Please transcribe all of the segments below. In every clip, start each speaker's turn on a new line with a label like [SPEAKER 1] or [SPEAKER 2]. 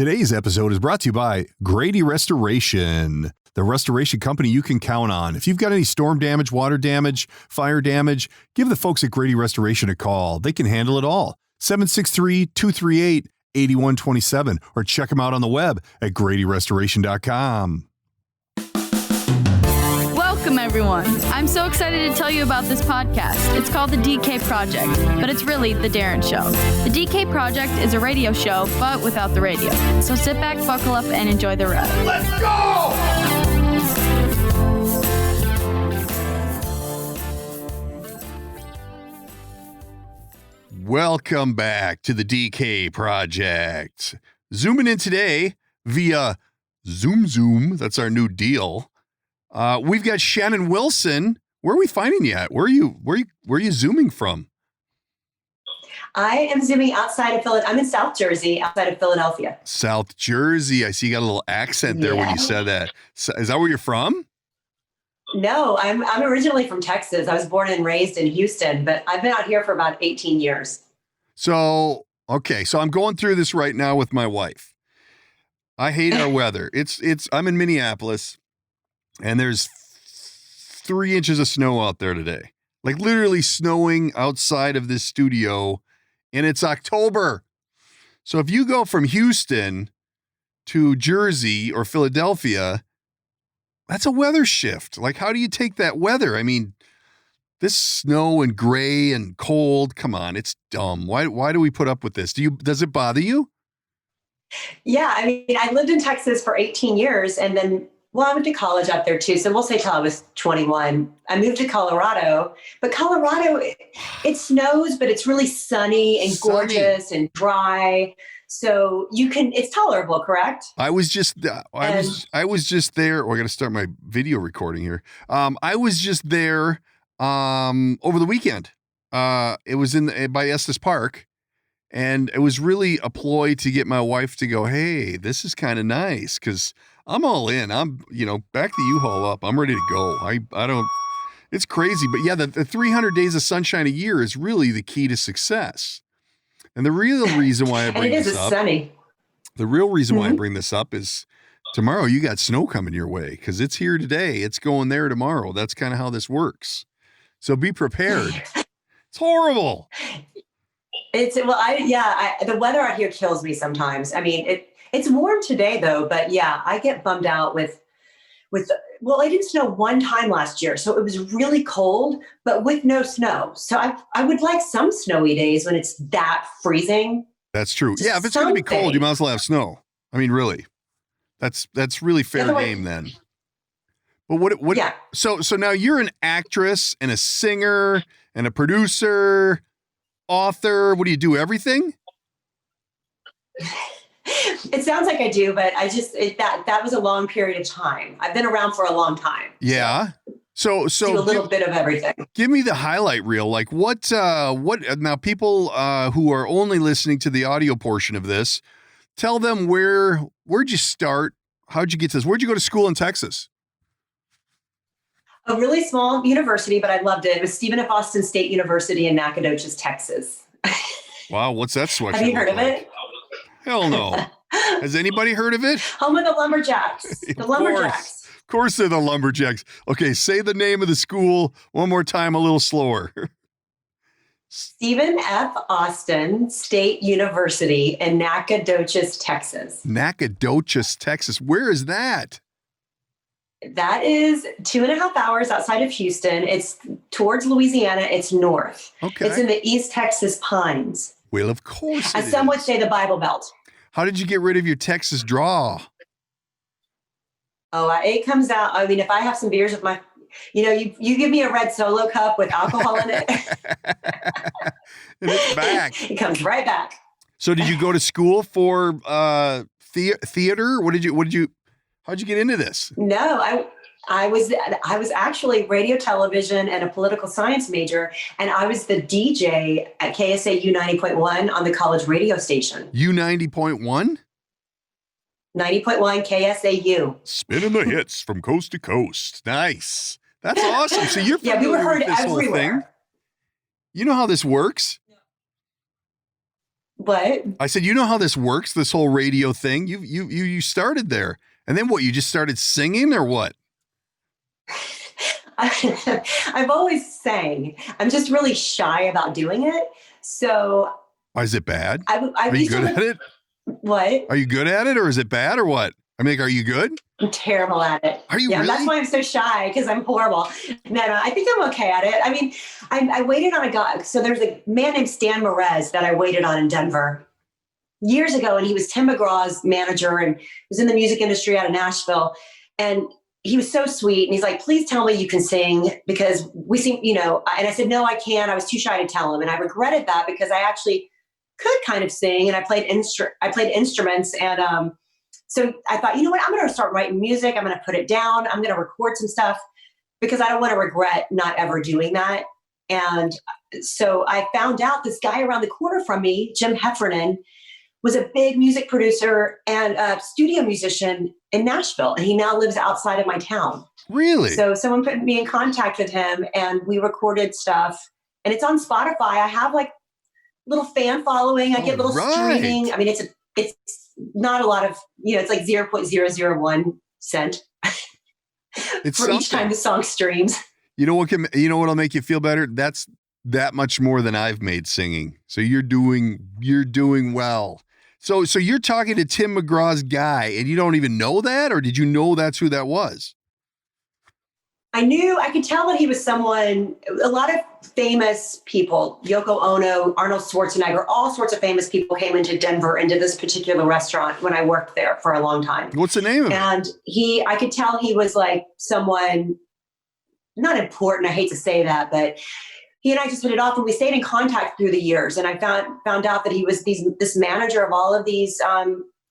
[SPEAKER 1] Today's episode is brought to you by Grady Restoration, the restoration company you can count on. If you've got any storm damage, water damage, fire damage, give the folks at Grady Restoration a call. They can handle it all. 763-238-8127 or check them out on the web at gradyrestoration.com.
[SPEAKER 2] Welcome, everyone. I'm so excited to tell you about this podcast. It's called The DK Project, but it's really The Darren Show. The DK Project is a radio show, but without the radio. So sit back, buckle up, and enjoy the ride.
[SPEAKER 1] Let's go! Welcome back to the DK Project. Zooming in today via Zoom. That's our new deal. We've got Shannan Wilson. Where are we finding you at? Where are you zooming from?
[SPEAKER 3] I am zooming outside of Philadelphia. I'm in South Jersey, outside of Philadelphia.
[SPEAKER 1] South Jersey. I see you got a little accent there when you said that. So, is that where you're from?
[SPEAKER 3] No, I'm originally from Texas. I was born and raised in Houston, but I've been out here for about 18 years. So
[SPEAKER 1] I'm going through this right now with my wife. I hate our weather. I'm in Minneapolis. And there's 3 inches of snow out there today, like literally snowing outside of this studio, and it's October. So if you go from Houston to Jersey or Philadelphia, that's a weather shift. Like, how do you take that weather? I mean, this snow and gray and cold, come on, it's dumb. Why do we put up with this? Does it bother you?
[SPEAKER 3] Yeah, I mean, I lived in Texas for 18 years, and then I went to college out there too. So we'll say till I was 21. I moved to Colorado, but Colorado, it snows, but it's really sunny and gorgeous and dry. So it's tolerable, correct?
[SPEAKER 1] I was just there. Oh, I got to start my video recording here. I was just there over the weekend. It was by Estes Park, and it was really a ploy to get my wife to go, hey, this is kind of nice, because I'm all in. Back the U-Haul up. I'm ready to go. I don't, it's crazy. But yeah, the 300 days of sunshine a year is really the key to success. And the real reason why I bring this up, sunny. The real reason why I bring this up is tomorrow you got snow coming your way, because it's here today. It's going there tomorrow. That's kind of how this works. So be prepared. It's horrible.
[SPEAKER 3] The weather out here kills me sometimes. I mean, it's warm today though, but yeah, I get bummed out with I didn't snow one time last year, so it was really cold, but with no snow. So I would like some snowy days when it's that freezing.
[SPEAKER 1] That's true. Yeah, if it's going to be cold, you might as well have snow. I mean, really, that's really fair game then. But what? Yeah. So now you're an actress and a singer and a producer, author. What do you do? Everything?
[SPEAKER 3] It sounds like I do, but that was a long period of time. I've been around for a long time.
[SPEAKER 1] Yeah. So
[SPEAKER 3] do a little bit of everything.
[SPEAKER 1] Give me the highlight reel. Like what now people who are only listening to the audio portion of this, tell them where'd you start? How'd you get to this? Where'd you go to school in Texas?
[SPEAKER 3] A really small university, but I loved it. It was Stephen F. Austin State University in Nacogdoches, Texas.
[SPEAKER 1] Wow. What's that sweatshirt?
[SPEAKER 3] Have you heard of it?
[SPEAKER 1] Hell no. Has anybody heard of it?
[SPEAKER 3] Home of the Lumberjacks. The Lumberjacks.
[SPEAKER 1] Of course they're the Lumberjacks. Okay, say the name of the school one more time, a little slower.
[SPEAKER 3] Stephen F. Austin State University in Nacogdoches, Texas.
[SPEAKER 1] Nacogdoches, Texas. Where is that?
[SPEAKER 3] That is 2.5 hours outside of Houston. It's towards Louisiana. It's north.
[SPEAKER 1] Okay.
[SPEAKER 3] It's in the East Texas Pines.
[SPEAKER 1] Well, of course.
[SPEAKER 3] As some would say, the Bible Belt.
[SPEAKER 1] How did you get rid of your Texas draw?
[SPEAKER 3] Oh, it comes out. I mean, if I have some beers with you give me a red Solo cup with alcohol in it.
[SPEAKER 1] And it's back.
[SPEAKER 3] It comes right back.
[SPEAKER 1] So did you go to school for theater? How'd you get into this?
[SPEAKER 3] No, I was actually radio, television, and a political science major, and I was the DJ at KSAU 90.1 on the college radio station.
[SPEAKER 1] U90.1?
[SPEAKER 3] 90.1 KSAU.
[SPEAKER 1] Spinning the hits from coast to coast. Nice. That's awesome. So you're familiar
[SPEAKER 3] we were heard
[SPEAKER 1] with this
[SPEAKER 3] everywhere.
[SPEAKER 1] whole thing. You know how this works?
[SPEAKER 3] What?
[SPEAKER 1] I said, you know how this works, this whole radio thing? You started there. And then what, you just started singing or what?
[SPEAKER 3] I've always sang. I'm just really shy about doing it. So
[SPEAKER 1] is it bad?
[SPEAKER 3] Are
[SPEAKER 1] you good at it?
[SPEAKER 3] What?
[SPEAKER 1] Are you good at it or is it bad or what? I mean, are you good?
[SPEAKER 3] I'm terrible at it.
[SPEAKER 1] Are you really?
[SPEAKER 3] That's why I'm so shy, because I'm horrible. No, I think I'm okay at it. I mean, I waited on a guy. So there's a man named Stan Merez that I waited on in Denver years ago. And he was Tim McGraw's manager and was in the music industry out of Nashville. And he was so sweet. And he's like, please tell me you can sing, because we sing, and I said, no, I can't. I was too shy to tell him. And I regretted that, because I actually could kind of sing, and I played instruments. And so I thought, you know what, I'm going to start writing music. I'm going to put it down. I'm going to record some stuff, because I don't want to regret not ever doing that. And so I found out this guy around the corner from me, Jim Heffernan, was a big music producer and a studio musician in Nashville. And he now lives outside of my town.
[SPEAKER 1] Really?
[SPEAKER 3] So someone put me in contact with him, and we recorded stuff, and it's on Spotify. I have like little fan following. I get little streaming. I mean, it's not a lot of, it's like 0.001 cent
[SPEAKER 1] it's
[SPEAKER 3] for each time the song streams.
[SPEAKER 1] You know what'll make you feel better? That's that much more than I've made singing. So you're doing well. So you're talking to Tim McGraw's guy, and you don't even know that, or did you know that's who that was?
[SPEAKER 3] I could tell that he was someone, a lot of famous people, Yoko Ono, Arnold Schwarzenegger, all sorts of famous people came into Denver, into this particular restaurant when I worked there for a long time.
[SPEAKER 1] What's the name of it?
[SPEAKER 3] And I could tell he was like someone, not important, I hate to say that, but he and I just hit it off, and we stayed in contact through the years. And I found out that he was this manager of all of these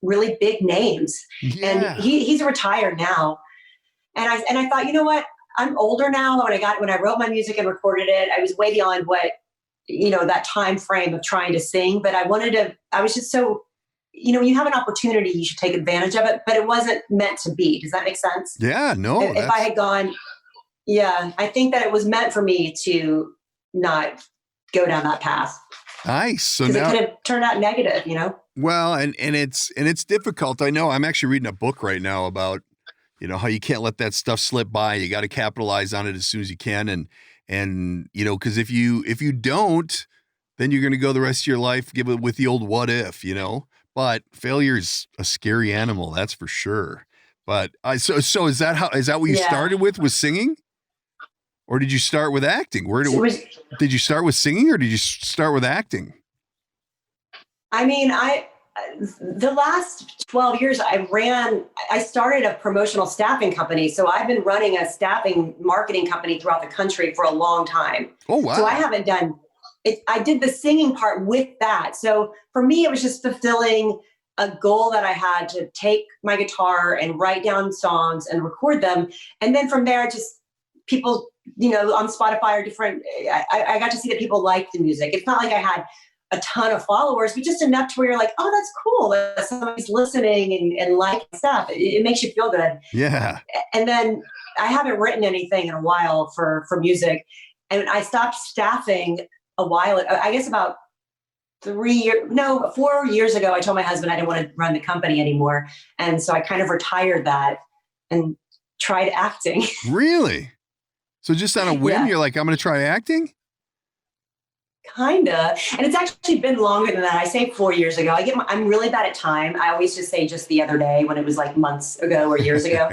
[SPEAKER 3] really big names. Yeah. And he's retired now. And I thought, you know what? I'm older now. When I wrote my music and recorded it, I was way beyond what, that time frame of trying to sing. But I was just so, when you have an opportunity, you should take advantage of it. But it wasn't meant to be. Does that make sense?
[SPEAKER 1] Yeah, no.
[SPEAKER 3] If I had gone, I think that it was meant for me to not go down that path.
[SPEAKER 1] Nice. So
[SPEAKER 3] now it could have turned out negative,
[SPEAKER 1] Well, and it's difficult. I know. I'm actually reading a book right now about, how you can't let that stuff slip by. You got to capitalize on it as soon as you can. And because if you don't, then you're going to go the rest of your life with the old what if, but failure's a scary animal. That's for sure. But so is that what you started with, was singing? Or did you start with acting? Did you start with singing, or did you start with acting?
[SPEAKER 3] I mean, the last 12 years I started a promotional staffing company. So I've been running a staffing marketing company throughout the country for a long time.
[SPEAKER 1] Oh, wow.
[SPEAKER 3] So I haven't done it. I did the singing part with that. So for me, it was just fulfilling a goal that I had to take my guitar and write down songs and record them. And then from there, just people, on Spotify are different. I got to see that people liked the music. It's not like I had a ton of followers, but just enough to where you're like, oh, that's cool that somebody's listening and liking stuff. It makes you feel good.
[SPEAKER 1] Yeah.
[SPEAKER 3] And then I haven't written anything in a while for music. And I stopped staffing a while, I guess about 4 years ago, I told my husband I didn't want to run the company anymore. And so I kind of retired that and tried acting.
[SPEAKER 1] Really? So just on a whim, You're like, I'm going to try acting?
[SPEAKER 3] Kinda. And it's actually been longer than that. I say 4 years ago. I'm really bad at time. I always just say just the other day, when it was like months ago or years ago.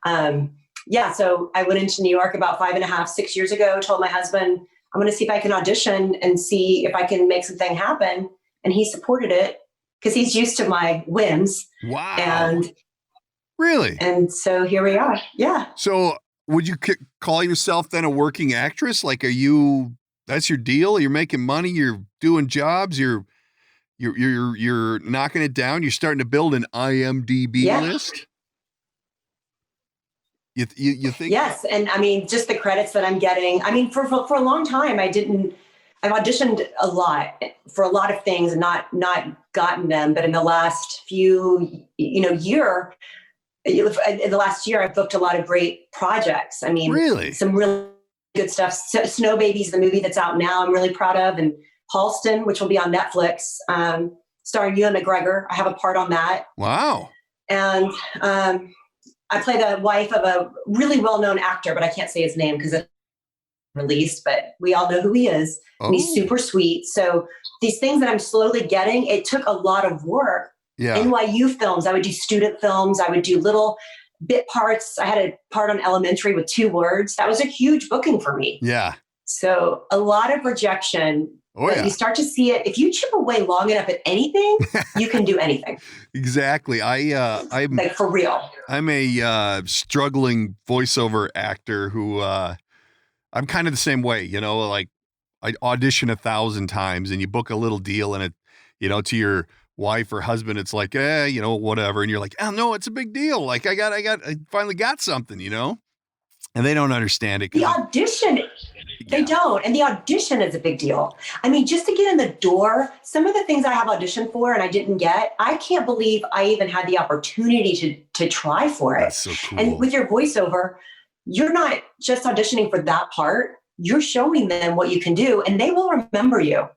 [SPEAKER 3] So I went into New York about 6 years ago, told my husband, I'm going to see if I can audition and see if I can make something happen. And he supported it because he's used to my whims.
[SPEAKER 1] Wow.
[SPEAKER 3] And
[SPEAKER 1] really?
[SPEAKER 3] And so here we are. Yeah.
[SPEAKER 1] So would you call yourself then a working actress? Like, that's your deal? You're making money, you're doing jobs, you're knocking it down, you're starting to build an IMDb list? You think?
[SPEAKER 3] Yes. And I mean, just the credits that I'm getting. I mean, for a long time, I've auditioned a lot for a lot of things and not gotten them. But in the last few, in the last year, I've booked a lot of great projects. I mean,
[SPEAKER 1] really?
[SPEAKER 3] Some really good stuff. Snow Babies, the movie that's out now, I'm really proud of, and Halston, which will be on Netflix. starring Ewan McGregor. I have a part on that.
[SPEAKER 1] Wow.
[SPEAKER 3] And I play the wife of a really well-known actor, but I can't say his name because it's released, but we all know who he is.
[SPEAKER 1] Oh.
[SPEAKER 3] And he's super sweet. So these things that I'm slowly getting, it took a lot of work.
[SPEAKER 1] Yeah.
[SPEAKER 3] NYU films, I would do student films. I would do little bit parts. I had a part on Elementary with 2 words. That was a huge booking for me.
[SPEAKER 1] Yeah.
[SPEAKER 3] So a lot of rejection.
[SPEAKER 1] Oh, yeah.
[SPEAKER 3] You start to see it. If you chip away long enough at anything, you can do anything.
[SPEAKER 1] Exactly. I'm
[SPEAKER 3] like for real.
[SPEAKER 1] I'm a struggling voiceover actor who I'm kind of the same way, you know, like I audition 1,000 times and you book a little deal and it, you know, to your wife or husband, it's like, you know, whatever. And you're like, oh no, it's a big deal. Like I finally got something, you know, and they don't understand it.
[SPEAKER 3] The audition. They don't. And the audition is a big deal. I mean, just to get in the door, some of the things I have auditioned for and I didn't get, I can't believe I even had the opportunity to try for it.
[SPEAKER 1] That's so cool.
[SPEAKER 3] And with your voiceover, you're not just auditioning for that part. You're showing them what you can do and they will remember you.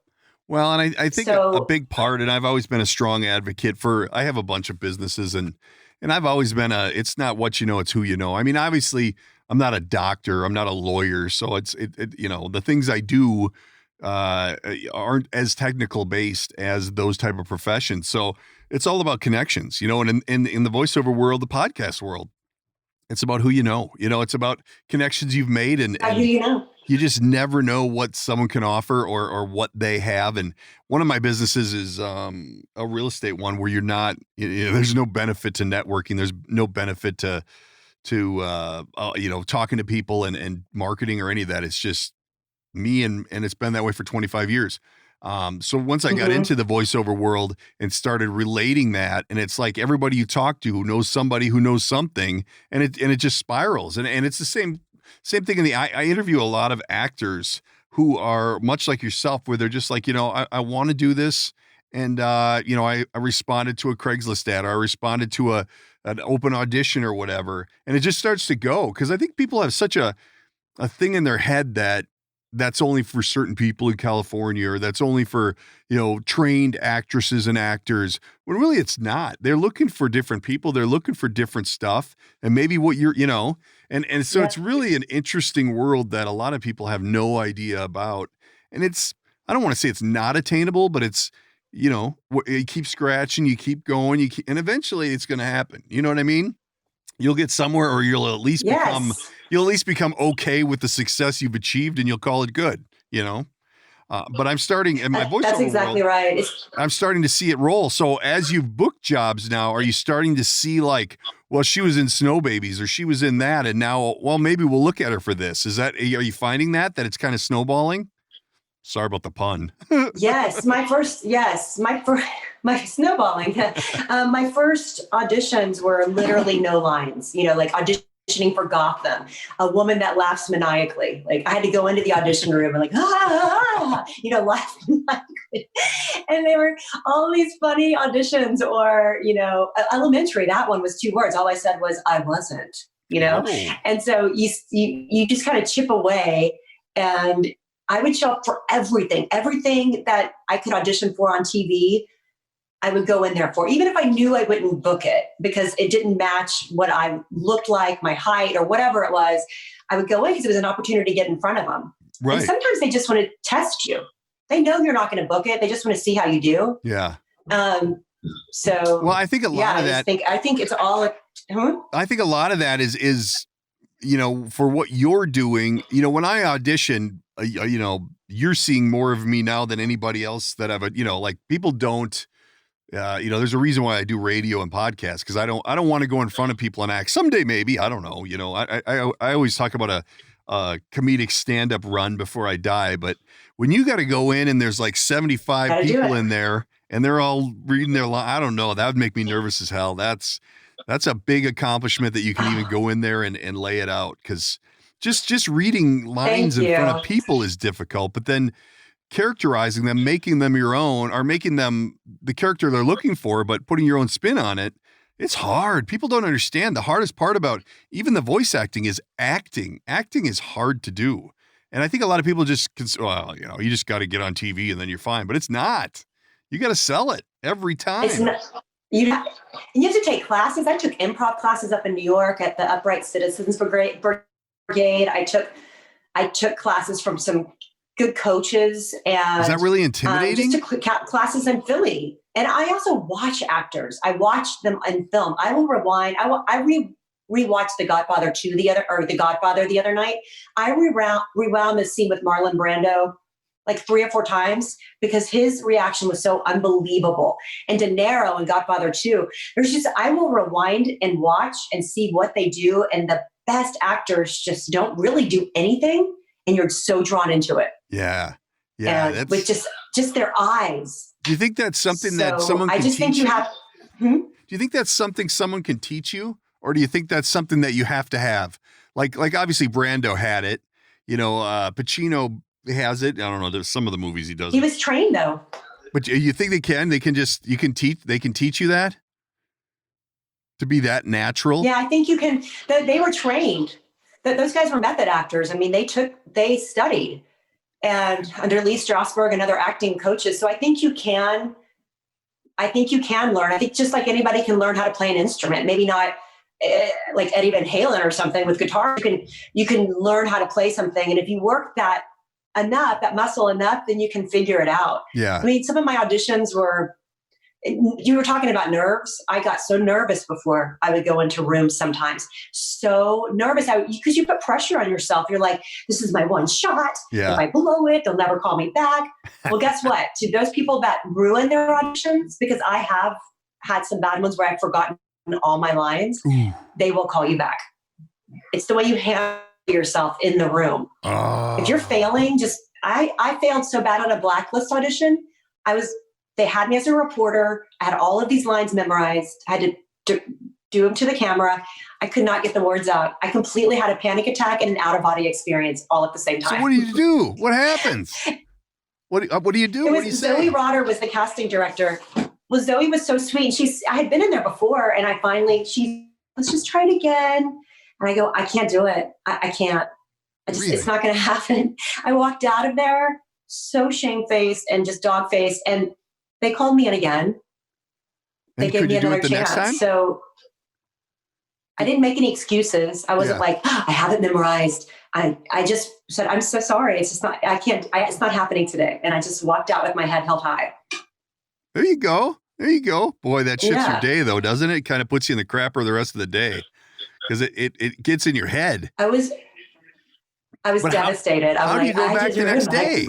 [SPEAKER 1] Well, and I think a big part, and I've always been a strong advocate for, I have a bunch of businesses and I've always been it's not what you know, it's who you know. I mean, obviously I'm not a doctor, I'm not a lawyer. So it's you know, the things I do aren't as technical based as those type of professions. So it's all about connections, you know, and in the voiceover world, the podcast world, it's about who you know, it's about connections you've made and
[SPEAKER 3] who you know.
[SPEAKER 1] You just never know what someone can offer or what they have. And one of my businesses is a real estate one where you're not, there's no benefit to networking. There's no benefit to talking to people and marketing or any of that. It's just me and it's been that way for 25 years. So once I got into the voiceover world and started relating that, and it's like everybody you talk to who knows somebody who knows something, and it just spirals. And it's the same thing. I interview a lot of actors who are much like yourself, where they're just like, I want to do this. And, I responded to a Craigslist ad, or I responded to an open audition or whatever. And it just starts to go. Cause I think people have such a thing in their head that's only for certain people in California, or that's only for, trained actresses and actors, when really it's not. They're looking for different people. They're looking for different stuff. And maybe what you're, and so it's really an interesting world that a lot of people have no idea about. And I don't want to say it's not attainable, but it's, you keep scratching, you keep going, and eventually it's going to happen. You know what I mean? You'll get somewhere, or you'll at least become okay with the success you've achieved, and you'll call it good, But I'm starting in my voiceover
[SPEAKER 3] That's exactly
[SPEAKER 1] world,
[SPEAKER 3] right.
[SPEAKER 1] I'm starting to see it roll. So as you've booked jobs now, are you starting to see like, well, she was in Snow Babies, or she was in that, and now, well, maybe we'll look at her for this. Are you finding that it's kind of snowballing? Sorry about the pun.
[SPEAKER 3] Yes, my snowballing. My first auditions were literally no lines, like auditioning for Gotham, a woman that laughs maniacally. Like I had to go into the audition room and laughing maniacally. And they were all these funny auditions, or, Elementary, that one was 2 words. All I said was, I wasn't,
[SPEAKER 1] Oh.
[SPEAKER 3] And so you just kind of chip away, and I would show up for everything that I could audition for on TV. I would go in there for, even if I knew I wouldn't book it because it didn't match what I looked like, my height or whatever it was. I would go in because it was an opportunity to get in front of them.
[SPEAKER 1] Right.
[SPEAKER 3] And sometimes they just want to test you. They know you're not going to book it. They just want to see how you do.
[SPEAKER 1] Yeah.
[SPEAKER 3] So.
[SPEAKER 1] Well, I think a lot of that.
[SPEAKER 3] I think it's all.
[SPEAKER 1] I think a lot of that is for what you're doing. When I audition, you're seeing more of me now than anybody else that I've, like people don't. There's a reason why I do radio and podcasts, because I don't want to go in front of people and act. Someday maybe, I don't know. I always talk about a comedic stand-up run before I die, but when you got to go in and there's like 75 people in there and they're all reading their line, I don't know, that would make me nervous as hell. That's a big accomplishment that you can even go in there and lay it out, because just reading lines in front of people is difficult, but then characterizing them, making them your own, or making them the character they're looking for, but putting your own spin on it, it's hard. People don't understand. The hardest part about even the voice acting is acting. Acting is hard to do. And I think a lot of people you just got to get on TV and then you're fine, but it's not. You got to sell it every time.
[SPEAKER 3] It's not, you have to take classes. I took improv classes up in New York at the Upright Citizens Brigade. I took classes from some good coaches, and
[SPEAKER 1] is that really intimidating?
[SPEAKER 3] Just took classes in Philly. And I also watch actors. I watch them in film. I will rewind. I rewatched The Godfather the other night. I rewound the scene with Marlon Brando like 3 or 4 times because his reaction was so unbelievable. And De Niro in Godfather 2, I will rewind and watch and see what they do. And the best actors just don't really do anything. And you're so drawn into it.
[SPEAKER 1] Yeah. Yeah.
[SPEAKER 3] And with just their eyes.
[SPEAKER 1] Do you think that's something that someone can teach you? Do you think that's something someone can teach you? Or do you think that's something that you have to have? Like obviously Brando had it, Pacino has it. I don't know. There's some of the movies he does.
[SPEAKER 3] He was trained though.
[SPEAKER 1] But you think they can teach you that? To be that natural?
[SPEAKER 3] Yeah, I think you can. They were trained. Those guys were method actors. I mean, they studied and under Lee Strasberg and other acting coaches. So I think you can learn. I think just like anybody can learn how to play an instrument, maybe not like Eddie Van Halen or something with guitar. You can learn how to play something. And if you work that muscle enough, then you can figure it out.
[SPEAKER 1] Yeah.
[SPEAKER 3] I mean, some of my auditions you were talking about nerves. I got so nervous before I would go into rooms sometimes. So nervous because you put pressure on yourself. You're like, this is my one shot.
[SPEAKER 1] Yeah.
[SPEAKER 3] If I blow it, they'll never call me back. Well, guess what? To those people that ruin their auditions, because I have had some bad ones where I've forgotten all my lines, they will call you back. It's the way you handle yourself in the room. If you're failing, I failed so bad on a Blacklist audition. They had me as a reporter. I had all of these lines memorized. I had to do them to the camera. I could not get the words out. I completely had a panic attack and an out-of-body experience all at the same time.
[SPEAKER 1] So what do you do? What happens? What do you do? What do you say?
[SPEAKER 3] Zoe Rotter was the casting director. Well, Zoe was so sweet. I had been in there before, and let's just try it again. And I go, I can't do it. I can't.
[SPEAKER 1] Really?
[SPEAKER 3] It's not going to happen. I walked out of there so shamefaced and just dog-faced, and they called me in again. They gave me another chance. So I didn't make any excuses. I wasn't like, I have it memorized. I just said, I'm so sorry. It's just not, it's not happening today. And I just walked out with my head held high.
[SPEAKER 1] There you go. Boy, that shits your day though, doesn't it? It kind of puts you in the crapper the rest of the day because it gets in your head.
[SPEAKER 3] I was devastated.
[SPEAKER 1] How do you go back the next day?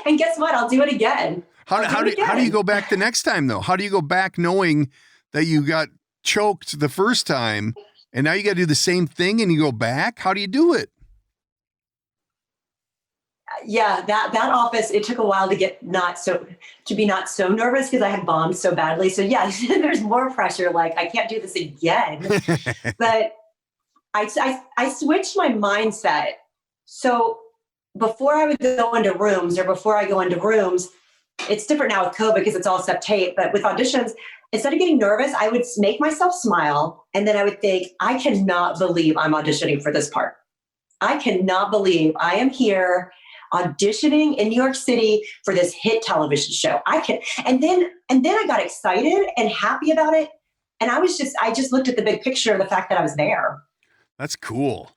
[SPEAKER 3] And guess what? I'll do it again.
[SPEAKER 1] How do you go back the next time though? How do you go back knowing that you got choked the first time and now you got to do the same thing and you go back? How do you do it?
[SPEAKER 3] Yeah, that office, it took a while to be not so nervous because I had bombed so badly. So yeah, there's more pressure. Like I can't do this again. But I switched my mindset. So before I would go into rooms it's different now with COVID because it's all tape. But with auditions, instead of getting nervous, I would make myself smile. And then I would think, I cannot believe I'm auditioning for this part. I cannot believe I am here auditioning in New York City for this hit television show. And then I got excited and happy about it. And I just looked at the big picture of the fact that I was there.
[SPEAKER 1] That's cool.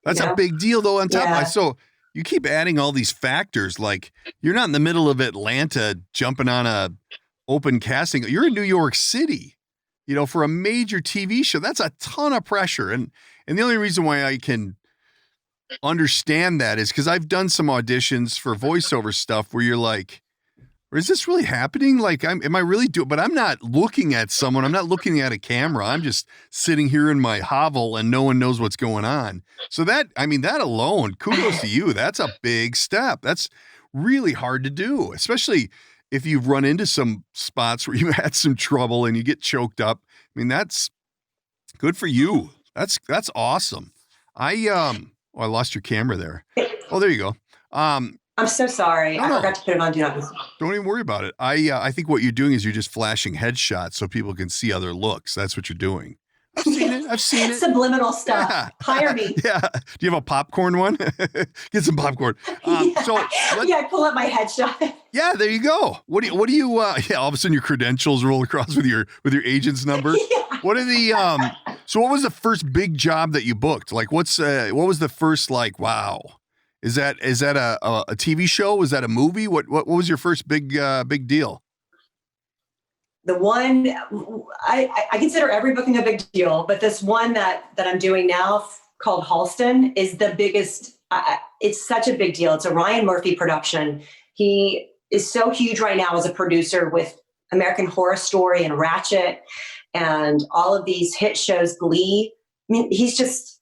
[SPEAKER 1] That's a big deal though on top of it. So you keep adding all these factors, like you're not in the middle of Atlanta jumping on a open casting. You're in New York City, for a major TV show. That's a ton of pressure. And the only reason why I can understand that is because I've done some auditions for voiceover stuff where you're like, is this really happening? Like, am I really doing? But I'm not looking at someone. I'm not looking at a camera. I'm just sitting here in my hovel and no one knows what's going on. So that alone, kudos to you. That's a big step. That's really hard to do, especially if you've run into some spots where you had some trouble and you get choked up. I mean, that's good for you. That's awesome. I lost your camera there. Oh, there you go.
[SPEAKER 3] I'm so sorry. I forgot to put it on Do Not Disturb.
[SPEAKER 1] Don't even worry about it. I think what you're doing is you're just flashing headshots so people can see other looks. That's what you're doing. I've seen it. I've seen it.
[SPEAKER 3] Subliminal stuff.
[SPEAKER 1] Yeah.
[SPEAKER 3] Hire me.
[SPEAKER 1] Yeah. Do you have a popcorn one? Get some popcorn.
[SPEAKER 3] I pull up my headshot.
[SPEAKER 1] Yeah, there you go. What do you yeah, all of a sudden your credentials roll across with your agent's number.
[SPEAKER 3] Yeah.
[SPEAKER 1] What are the so what was the first big job that you booked? Like what was the first like, wow. Is that a TV show? Was that a movie? What was your first big deal?
[SPEAKER 3] The one I consider every booking a big deal, but this one that I'm doing now called Halston is the biggest. It's such a big deal. It's a Ryan Murphy production. He is so huge right now as a producer with American Horror Story and Ratchet and all of these hit shows, Glee. I mean, he's just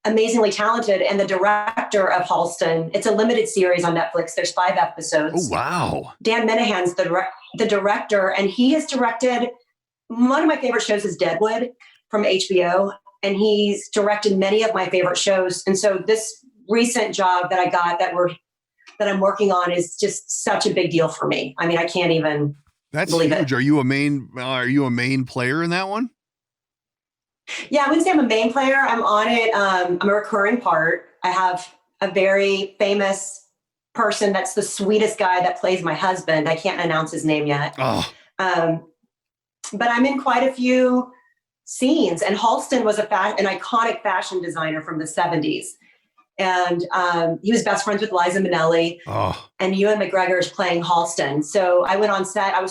[SPEAKER 3] amazingly talented. And the director of Halston, it's a limited series on Netflix. There's 5 episodes.
[SPEAKER 1] Oh, wow.
[SPEAKER 3] Dan Minahan's the director, and he has directed one of my favorite shows is Deadwood from HBO, and he's directed many of my favorite shows. And so this recent job that I got that I'm working on is just such a big deal for me. I mean, I can't even believe
[SPEAKER 1] huge.
[SPEAKER 3] it.
[SPEAKER 1] Are you a main player in that one?
[SPEAKER 3] Yeah, I wouldn't say I'm a main player. I'm on it. I'm a recurring part. I have a very famous person that's the sweetest guy that plays my husband. I can't announce his name yet.
[SPEAKER 1] Oh.
[SPEAKER 3] But I'm in quite a few scenes. And Halston was an iconic fashion designer from the 70s. And he was best friends with Liza Minnelli.
[SPEAKER 1] Oh.
[SPEAKER 3] And Ewan McGregor is playing Halston. So I went on set. I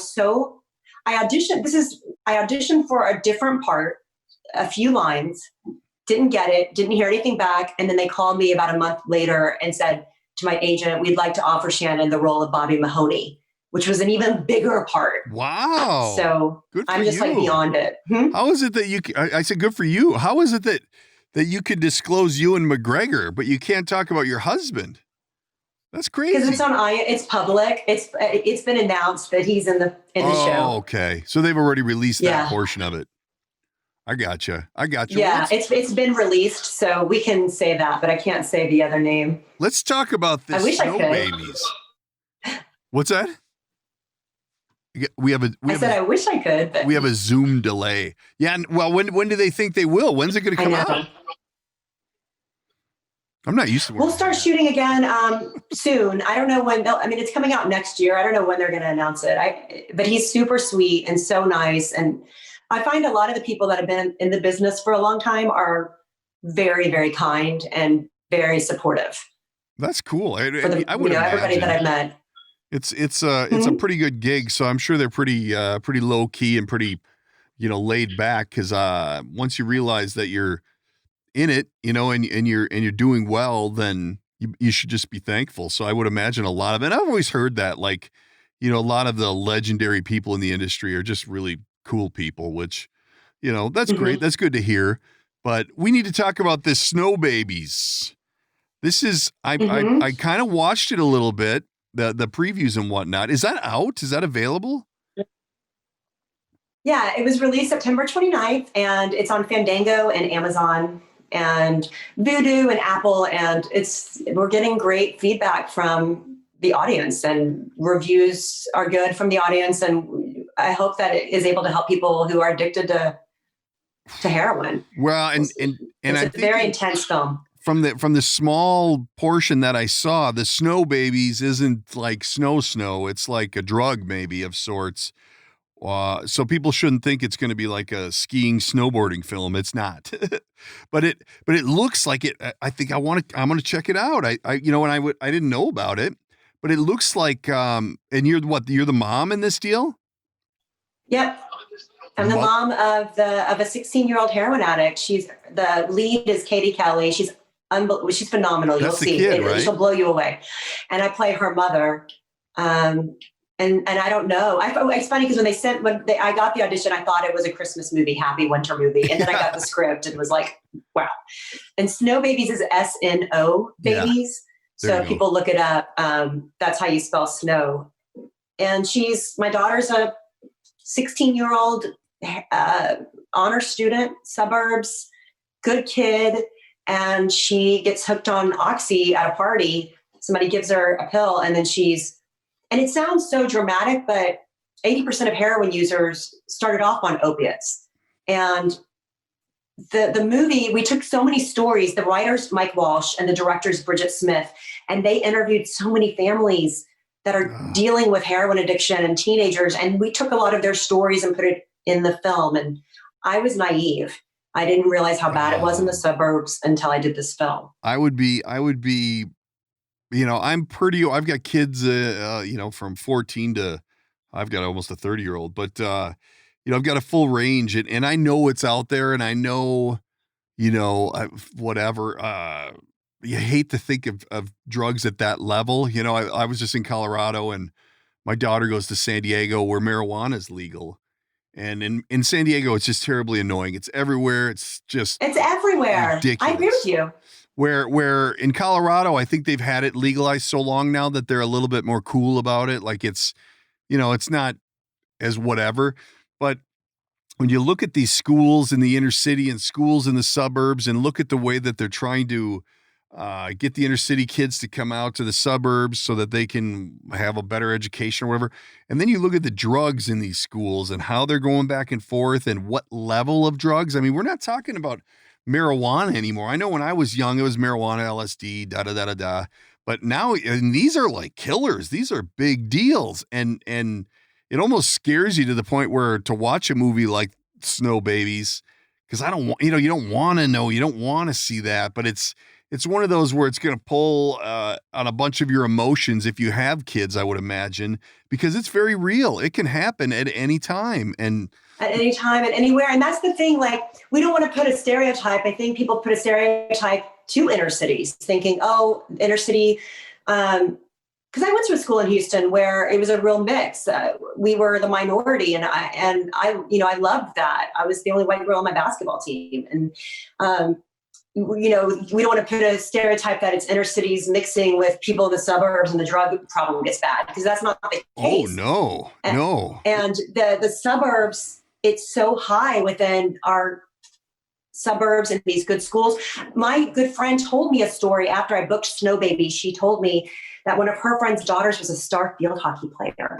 [SPEAKER 3] auditioned for a different part, a few lines, didn't get it, didn't hear anything back. And then they called me about a month later and said to my agent, we'd like to offer Shannan the role of Bobby Mahoney, which was an even bigger part.
[SPEAKER 1] Wow.
[SPEAKER 3] So I'm just like beyond it.
[SPEAKER 1] How is it that I said, good for you. How is it that you could disclose Ewan McGregor, but you can't talk about your husband? That's crazy.
[SPEAKER 3] Because it's public. It's been announced that he's in the show.
[SPEAKER 1] Oh, okay. So they've already released that portion of it. I gotcha.
[SPEAKER 3] Yeah, it's been released, so we can say that, but I can't say the other name.
[SPEAKER 1] Let's talk about this.
[SPEAKER 3] I wish
[SPEAKER 1] Snow
[SPEAKER 3] I could.
[SPEAKER 1] Babies. What's that? I
[SPEAKER 3] wish I could, but
[SPEAKER 1] we have a Zoom delay. Yeah. Well, when do they think they will? When's it going to come out? I'm not used to it.
[SPEAKER 3] We'll start shooting again soon. I don't know when it's coming out next year. I don't know when they're going to announce it. But he's super sweet and so nice. And I find a lot of the people that have been in the business for a long time are very, very kind and very supportive.
[SPEAKER 1] That's cool. I would
[SPEAKER 3] everybody that I've met.
[SPEAKER 1] It's a pretty good gig, so I'm sure they're pretty low key and pretty, laid back. Because once you realize that you're in it, and you're doing well, then you should just be thankful. So I would imagine a lot of it. I've always heard that, like, a lot of the legendary people in the industry are just really cool people, which, that's great. That's good to hear. But we need to talk about this Snow Babies. This is I kind of watched it a little bit. The previews and whatnot. Is that out? Is that available?
[SPEAKER 3] Yeah, it was released September 29th, and it's on Fandango and Amazon and Vudu and Apple, and we're getting great feedback from the audience, and reviews are good from the audience, and I hope that it is able to help people who are addicted to heroin.
[SPEAKER 1] Well, and
[SPEAKER 3] it's a very intense film.
[SPEAKER 1] From the small portion that I saw, the Snow Babies isn't like snow. It's like a drug maybe of sorts. So people shouldn't think it's going to be like a skiing, snowboarding film. It's not, but it looks like it. I think I'm going to check it out. I didn't know about it, but it looks like, and you're the mom in this deal?
[SPEAKER 3] Yep. I'm the mom of a 16-year-old heroin addict. The lead is Katie Kelly. She's phenomenal.
[SPEAKER 1] That's
[SPEAKER 3] You'll see.
[SPEAKER 1] Kid, right?
[SPEAKER 3] She'll blow you away. And I play her mother. And I don't know. It's funny because when I got the audition, I thought it was a Christmas movie, happy winter movie. And then I got the script and was like, wow. And Snow Babies is SNO babies.
[SPEAKER 1] Yeah.
[SPEAKER 3] So people look it up. That's how you spell snow. And my daughter's a 16-year-old honor student, suburbs, good kid. And she gets hooked on Oxy at a party. Somebody gives her a pill, and then and it sounds so dramatic, but 80% of heroin users started off on opiates. And the movie, we took so many stories, the writers, Mike Walsh, and the directors, Bridget Smith, and they interviewed so many families that are dealing with heroin addiction and teenagers. And we took a lot of their stories and put it in the film. And I was naive. I didn't realize how bad it was in the suburbs until I did this film.
[SPEAKER 1] I would be, I've got kids, from 14 to, I've got almost a 30-year-old, but, I've got a full range, and I know it's out there, and I know, whatever. You hate to think of drugs at that level. I was just in Colorado, and my daughter goes to San Diego where marijuana is legal. And in San Diego, it's just terribly annoying. It's everywhere. It's
[SPEAKER 3] everywhere.
[SPEAKER 1] Ridiculous.
[SPEAKER 3] I agree with you.
[SPEAKER 1] Where in Colorado, I think they've had it legalized so long now that they're a little bit more cool about it. Like it's not as whatever. But when you look at these schools in the inner city and schools in the suburbs, and look at the way that they're trying to get the inner city kids to come out to the suburbs so that they can have a better education or whatever. And then you look at the drugs in these schools and how they're going back and forth and what level of drugs. I mean, we're not talking about marijuana anymore. I know when I was young, it was marijuana, LSD, da-da-da-da-da. But now, and these are like killers. These are big deals. And it almost scares you to the point where to watch a movie like Snow Babies, because I don't want, you don't want to know, you don't want to see that, but it's one of those where it's going to pull on a bunch of your emotions if you have kids, I would imagine, because it's very real. It can happen at any time. And
[SPEAKER 3] at any time and anywhere. And that's the thing, like, we don't want to put a stereotype. I think people put a stereotype to inner cities thinking, oh, inner city, because I went to a school in Houston where it was a real mix. We were the minority, and I loved that. I was the only white girl on my basketball team. And, we don't want to put a stereotype that it's inner cities mixing with people in the suburbs and the drug problem gets bad, because that's not the case.
[SPEAKER 1] Oh, no.
[SPEAKER 3] And the suburbs, it's so high within our suburbs and these good schools. My good friend told me a story after I booked Snow Baby. She told me that one of her friend's daughters was a star field hockey player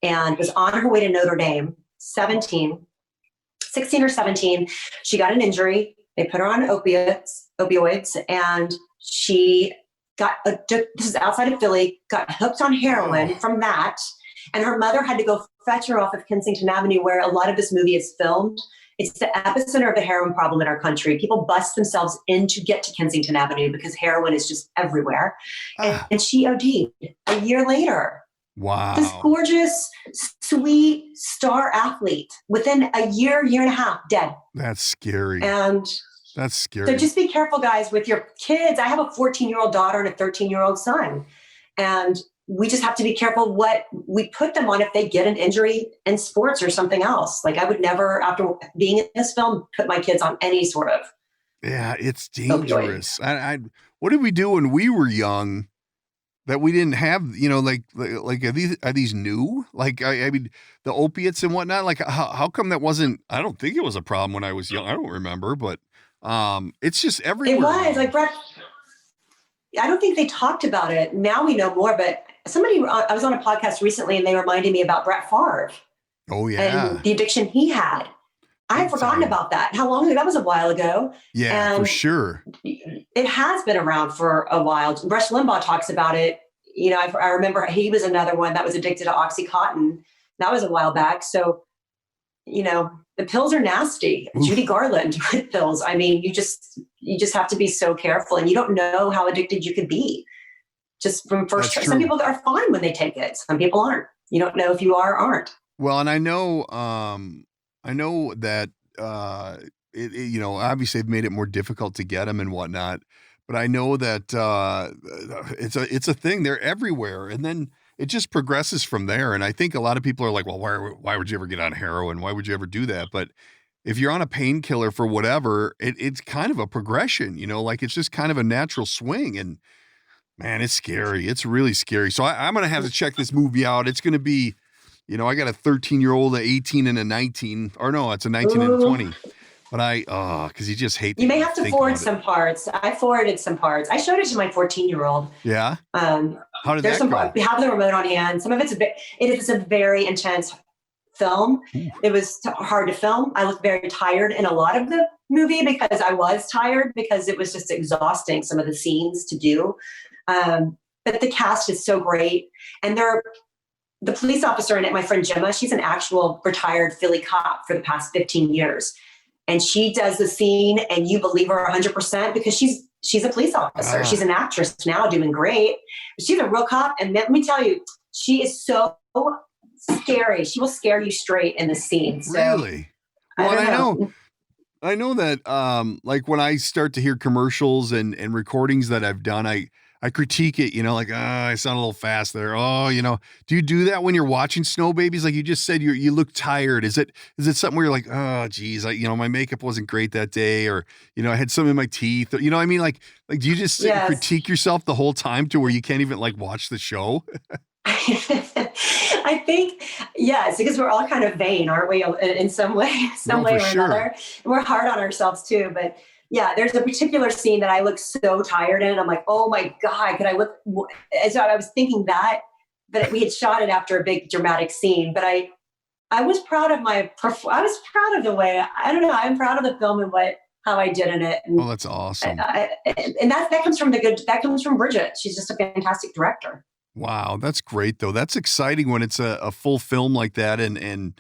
[SPEAKER 3] and was on her way to Notre Dame, 16 or 17. She got an injury. They put her on opioids, and she this is outside of Philly, got hooked on heroin from that. And her mother had to go fetch her off of Kensington Avenue, where a lot of this movie is filmed. It's the epicenter of the heroin problem in our country. People bust themselves in to get to Kensington Avenue because heroin is just everywhere. And she OD'd a year later.
[SPEAKER 1] Wow.
[SPEAKER 3] This gorgeous, sweet star athlete within a year and a half, dead.
[SPEAKER 1] That's scary.
[SPEAKER 3] And
[SPEAKER 1] that's scary.
[SPEAKER 3] So just be careful, guys, with your kids. I have a 14-year-old daughter and a 13-year-old son. And we just have to be careful what we put them on if they get an injury in sports or something else. Like, I would never, after being in this film, put my kids on any sort of.
[SPEAKER 1] Yeah, it's dangerous. What did we do when we were young that we didn't have, like are these new? Like, I mean, the opiates and whatnot, like how come that wasn't, I don't think it was a problem when I was young. I don't remember, but it's just everywhere.
[SPEAKER 3] It was like, Brett, I don't think they talked about it. Now we know more, but I was on a podcast recently and they reminded me about Brett Favre.
[SPEAKER 1] Oh yeah.
[SPEAKER 3] And the addiction he had. I had forgotten about that. How long ago? That was a while ago.
[SPEAKER 1] Yeah,
[SPEAKER 3] and
[SPEAKER 1] for sure.
[SPEAKER 3] It has been around for a while. Rush Limbaugh talks about it. I remember he was another one that was addicted to Oxycontin. That was a while back. So, the pills are nasty. Oof. Judy Garland with pills. I mean, you just have to be so careful, and you don't know how addicted you could be. Just from first, some people are fine when they take it. Some people aren't. You don't know if you are or aren't.
[SPEAKER 1] Well, and I know that, obviously they've made it more difficult to get them and whatnot, but I know that it's a thing. They're everywhere. And then it just progresses from there. And I think a lot of people are like, well, why would you ever get on heroin? Why would you ever do that? But if you're on a painkiller for whatever, it's kind of a progression, like it's just kind of a natural swing. And man, it's scary. It's really scary. So I'm going to have to check this movie out. It's going to be, I got a 13-year-old, an 18 and a 19, or no, it's a 19 and a 20. But because you just hate.
[SPEAKER 3] You may have to forward some parts. I forwarded some parts. I showed it to my 14-year-old.
[SPEAKER 1] Yeah. How did
[SPEAKER 3] that
[SPEAKER 1] go?
[SPEAKER 3] We have the remote on hand. Some of it is a very intense film.
[SPEAKER 1] Ooh.
[SPEAKER 3] It was hard to film. I looked very tired in a lot of the movie because I was tired because it was just exhausting, some of the scenes to do. But the cast is so great. And the police officer in it, my friend Gemma, she's an actual retired Philly cop for the past 15 years. And she does the scene and you believe her 100% because she's a police officer. She's an actress now doing great. She's a real cop. And let me tell you, she is so scary. She will scare you straight in the scene. So,
[SPEAKER 1] really? Well, I know that like when I start to hear commercials and recordings that I've done, I critique it, like, I sound a little fast there. Oh, do you do that when you're watching Snow Babies? Like you just said, you look tired. Is it something where you're like, oh, geez, my makeup wasn't great that day, or I had some in my teeth, or, what I mean? Like do you just sit and critique yourself the whole time to where you can't even like watch the show?
[SPEAKER 3] I think, yes, because we're all kind of vain, aren't we? In some way or another. We're hard on ourselves too, but yeah, there's a particular scene that I look so tired in. I'm like, oh my God, could I look? So I was thinking that, but we had shot it after a big dramatic scene, but I was proud of I was proud of the way, I don't know, I'm proud of the film and how I did in it. And,
[SPEAKER 1] that's awesome.
[SPEAKER 3] And that comes from Bridget. She's just a fantastic director. Wow,
[SPEAKER 1] that's great though. That's exciting when it's a full film like that, and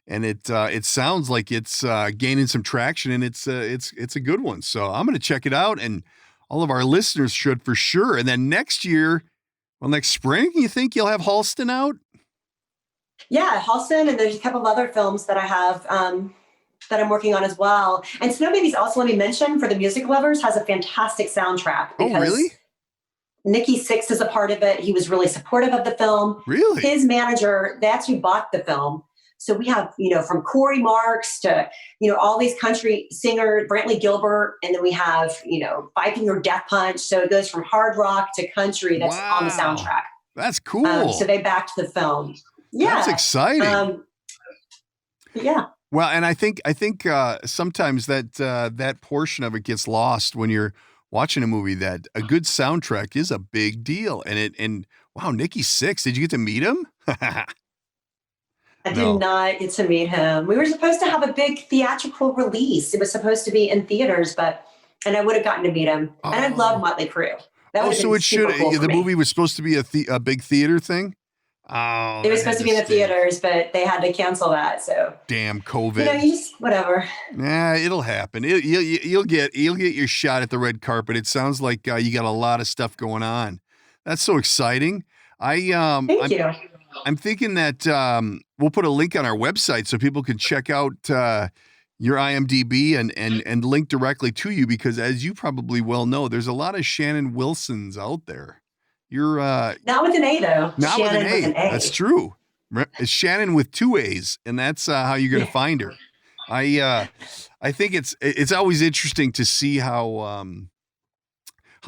[SPEAKER 1] it sounds like it's gaining some traction, and it's a good one. So I'm going to check it out, and all of our listeners should for sure. And then next spring, you think you'll have Halston out?
[SPEAKER 3] Yeah, Halston, and there's a couple of other films that I have that I'm working on as well. And Snow Babies, also, let me mention, for the music lovers, has a fantastic soundtrack.
[SPEAKER 1] Oh, really?
[SPEAKER 3] Nikki Sixx is a part of it. He was really supportive of the film.
[SPEAKER 1] Really?
[SPEAKER 3] His manager, they actually bought the film. So we have, from Corey Marks to, all these country singers, Brantley Gilbert, and then we have, Five Finger Death Punch. So it goes from hard rock to country that's on the soundtrack.
[SPEAKER 1] That's cool.
[SPEAKER 3] So they backed the film. Yeah.
[SPEAKER 1] That's exciting.
[SPEAKER 3] Yeah.
[SPEAKER 1] Well, and I think sometimes that portion of it gets lost when you're watching a movie, that a good soundtrack is a big deal. And wow, Nikki Sixx, did you get to meet him?
[SPEAKER 3] I did not get to meet him. We were supposed to have a big theatrical release. It was supposed to be in theaters, and I would have gotten to meet him. And I love Motley Crue.
[SPEAKER 1] So it should. Cool the movie was supposed to be a big theater thing. Oh,
[SPEAKER 3] it was supposed to be in the theaters, but they had to cancel that. So
[SPEAKER 1] damn COVID.
[SPEAKER 3] You just whatever.
[SPEAKER 1] Nah, it'll happen. You'll get your shot at the red carpet. It sounds like you got a lot of stuff going on. That's so exciting. Thank you. I'm thinking that we'll put a link on our website so people can check out your IMDb and link directly to you, because as you probably well know, there's a lot of Shannan Wilsons out there. You're
[SPEAKER 3] not with an A though.
[SPEAKER 1] Not
[SPEAKER 3] Shannan
[SPEAKER 1] with an A. That's true. It's Shannan with 2 A's, and that's how you're going to find her. I think it's always interesting to see how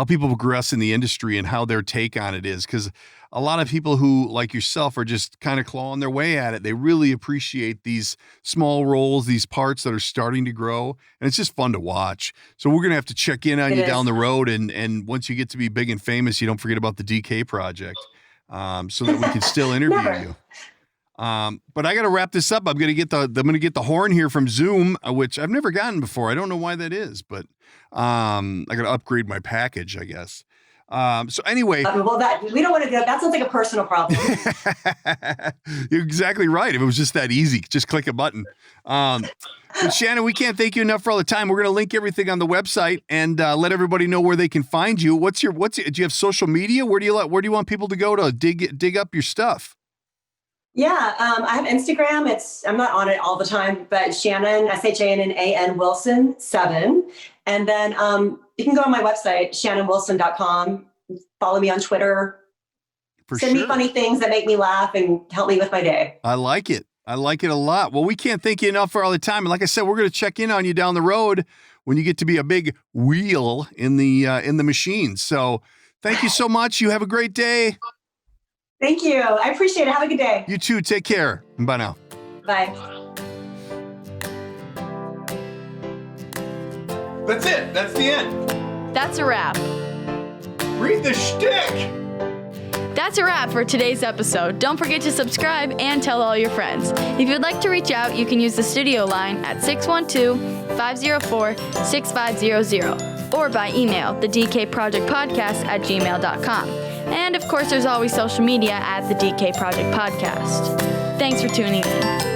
[SPEAKER 1] people progress in the industry and how their take on it is, because a lot of people who, like yourself, are just kind of clawing their way at it. They really appreciate these small roles, these parts that are starting to grow, and it's just fun to watch. So we're going to have to check in on you down the road, and once you get to be big and famous, you don't forget about the DK project, so that we can still interview you. But I got to wrap this up. I'm going to get the horn here from Zoom, which I've never gotten before. I don't know why that is, but I got to upgrade my package, I guess. So anyway,
[SPEAKER 3] we don't want to go. That sounds like a personal problem.
[SPEAKER 1] You're exactly right. If it was just that easy, just click a button. But Shannan, we can't thank you enough for all the time. We're going to link everything on the website and let everybody know where they can find you. Do you have social media? Where do you want people to go to dig up your stuff?
[SPEAKER 3] Yeah, I have Instagram. I'm not on it all the time, but Shannan, SHANNAN Wilson 7. And then you can go on my website, shannanwilson.com. Follow me on Twitter. Send me funny things that make me laugh and help me with my day.
[SPEAKER 1] I like it. I like it a lot. Well, we can't thank you enough for all the time. And like I said, we're going to check in on you down the road when you get to be a big wheel in the machine. So thank you so much. You have a great day.
[SPEAKER 3] Thank you. I appreciate it. Have a good day.
[SPEAKER 1] You too. Take care. Bye now.
[SPEAKER 3] Bye.
[SPEAKER 1] That's it. That's the end.
[SPEAKER 2] That's a wrap.
[SPEAKER 1] Read the shtick.
[SPEAKER 2] That's a wrap for today's episode. Don't forget to subscribe and tell all your friends. If you'd like to reach out, you can use the studio line at 612-504-6500 or by email, thedkprojectpodcast@gmail.com. And of course, there's always social media at the DK Project Podcast. Thanks for tuning in.